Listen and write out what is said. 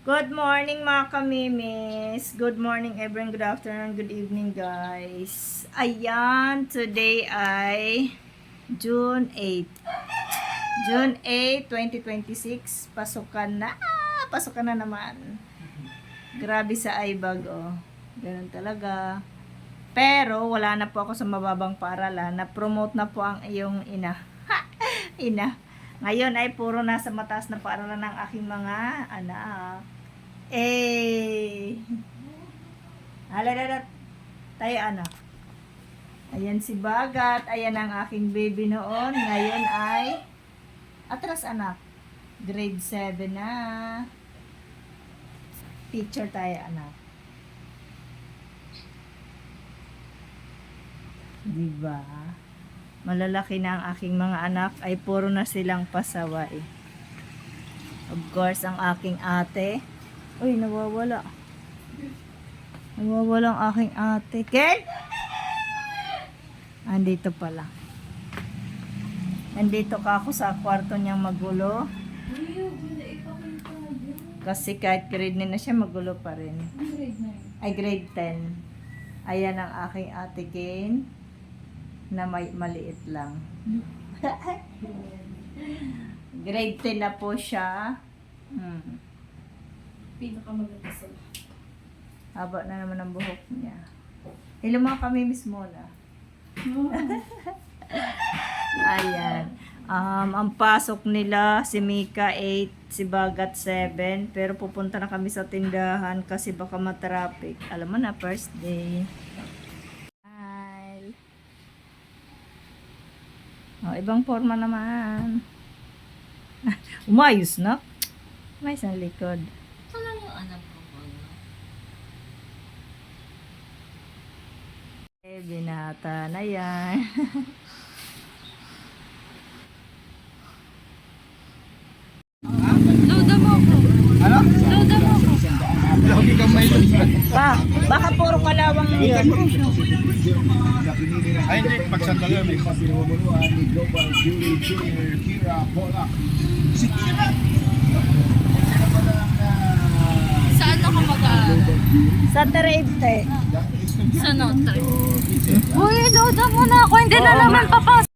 Good morning mga kamimis. Good morning everyone. Good afternoon. Good evening guys. Ayan, today ay June 8. June 8, 2026. Pasukan na. Pasukan na naman. Grabe sa Aibag oh. Ganun talaga. Pero wala na po ako sa mababang paaralan. Na-promote na po ang iyong ina. Ina. Ngayon ay puro nasa mataas na paaralan ng aking mga anak. Halalalat tayo anak. Ayan si Bagat. Ayan ang aking baby noon. Ngayon ay atras anak. Grade 7 na. Picture tayo anak. Diba? Malalaki na ang aking mga anak. Ay puro na silang pasaway. Of course, ang aking ate. Uy, nawawala. Nawawala ang aking ate. Ken? Andito pala. Nandito ka ako sa kwarto niyang magulo. Kasi kahit grade 9 na siya, magulo pa rin. Ay, grade 10. Ayan ang aking ate Ken. Na maliit lang. Grade 10 na po siya. Pinakamaganda sa Haba na naman ang buhok niya. Hello mga kamimis muna. Ayan. Ang pasok nila, si Mika 8, si Bagat 7. Pero pupunta na kami sa tindahan kasi baka matraffic. Alam mo na, first day. Hi. Oh, ibang forma naman. Umayos na. May isang likod. ito lang yung anak ko. Binata na yan. Loda mo ako. Ano? Loda mo ako. Lagi kang may Baka puro kalawang yun. Ay, hindi. Pagsandali. May pasinunuan ni Global Jury Junior Kira Polak. Si Kira! Saan ako mag-aaral? Sa Terete. Sa Notre. Uy, loda mo na ako. Hindi na naman papasok.